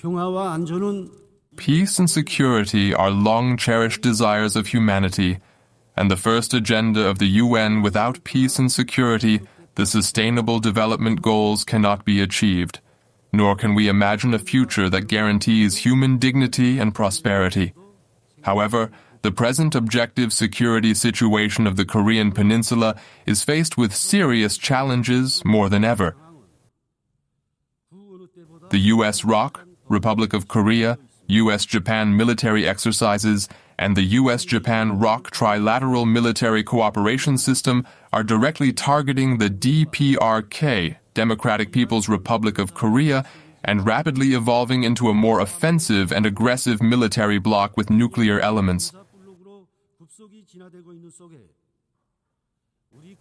평화와 안전은 Peace and security are long-cherished desires of humanity, and the first agenda of the UN without peace and security, the Sustainable Development Goals, cannot be achieved, nor can we imagine a future that guarantees human dignity and prosperity. However, the present objective security situation of the Korean Peninsula is faced with serious challenges more than ever. The U.S. ROC, Republic of Korea, U.S.-Japan military exercises, and the U.S.-Japan ROC trilateral military cooperation system are directly targeting the DPRK, Democratic People's Republic of Korea, and rapidly evolving into a more offensive and aggressive military bloc with nuclear elements.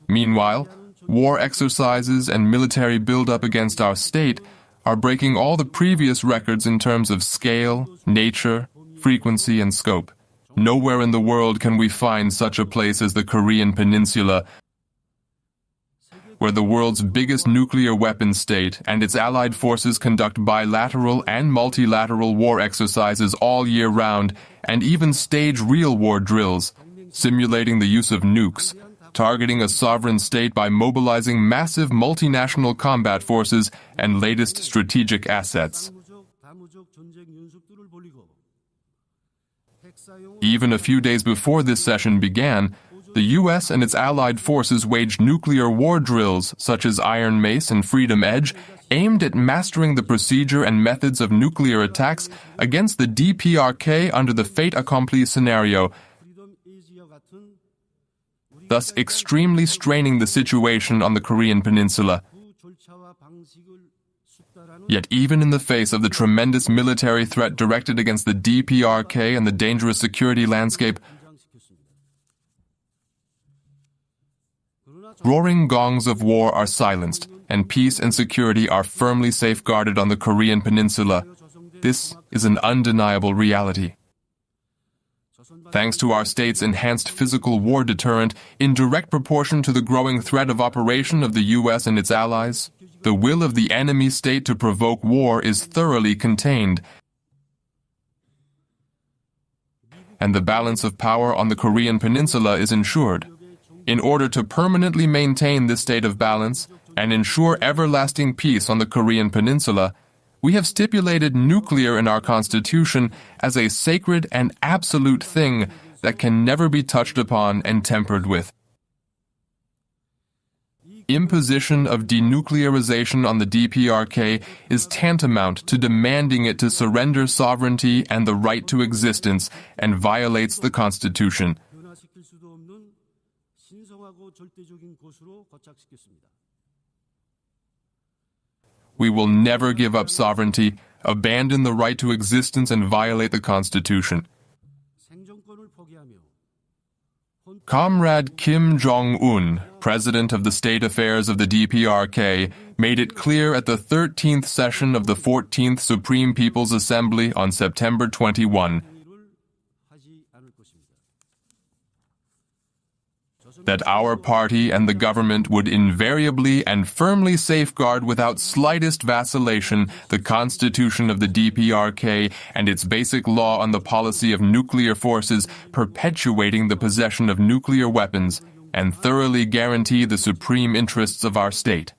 Meanwhile, war exercises and military buildup against our state are breaking all the previous records in terms of scale, nature, frequency, and scope. Nowhere in the world can we find such a place as the Korean Peninsula, where the world's biggest nuclear weapon state and its allied forces conduct bilateral and multilateral war exercises all year round and even stage real war drills, simulating the use of nukes, targeting a sovereign state by mobilizing massive multinational combat forces and latest strategic assets. Even a few days before this session began, the U.S. and its allied forces waged nuclear war drills such as Iron Mace and Freedom Edge, aimed at mastering the procedure and methods of nuclear attacks against the DPRK under the fait accompli scenario, thus extremely straining the situation on the Korean Peninsula. Yet even in the face of the tremendous military threat directed against the DPRK and the dangerous security landscape, roaring gongs of war are silenced, and peace and security are firmly safeguarded on the Korean Peninsula. This is an undeniable reality. Thanks to our state's enhanced physical war deterrent, in direct proportion to the growing threat of operation of the U.S. and its allies, the will of the enemy state to provoke war is thoroughly contained, and the balance of power on the Korean Peninsula is ensured. In order to permanently maintain this state of balance and ensure everlasting peace on the Korean Peninsula, we have stipulated nuclear in our Constitution as a sacred and absolute thing that can never be touched upon and tampered with. Imposition of denuclearization on the DPRK is tantamount to demanding it to surrender sovereignty and the right to existence, and violates the Constitution. We will never give up sovereignty, abandon the right to existence, and violate the Constitution. Comrade Kim Jong-un, President of the State Affairs of the DPRK, made it clear at the 13th session of the 14th Supreme People's Assembly on September 21 that our party and the government would invariably and firmly safeguard without slightest vacillation the Constitution of the DPRK and its basic law on the policy of nuclear forces perpetuating the possession of nuclear weapons, and thoroughly guarantee the supreme interests of our state.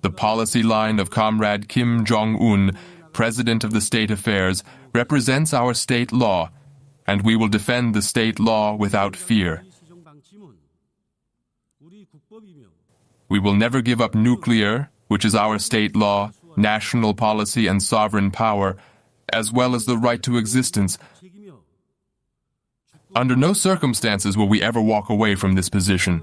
The policy line of Comrade Kim Jong-un, President of the State Affairs, represents our state law, and we will defend the state law without fear. We will never give up nuclear, which is our state law, national policy, and sovereign power, as well as the right to existence. Under no circumstances will we ever walk away from this position.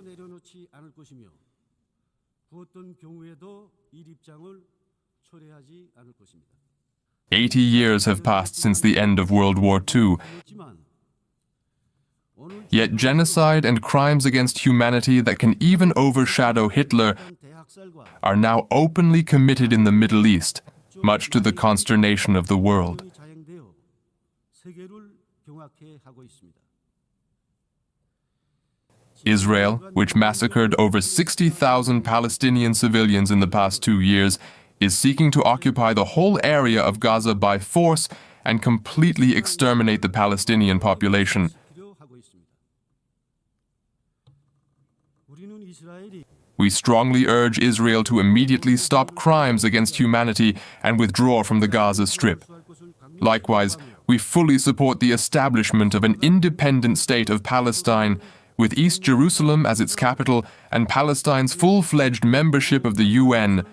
80 years have passed since the end of World War II. Yet genocide and crimes against humanity that can even overshadow Hitler are now openly committed in the Middle East, much to the consternation of the world. Israel, which massacred over 60,000 Palestinian civilians in the past 2 years, is seeking to occupy the whole area of Gaza by force and completely exterminate the Palestinian population. We strongly urge Israel to immediately stop crimes against humanity and withdraw from the Gaza Strip. Likewise, we fully support the establishment of an independent state of Palestine, with East Jerusalem as its capital and Palestine's full-fledged membership of the UN.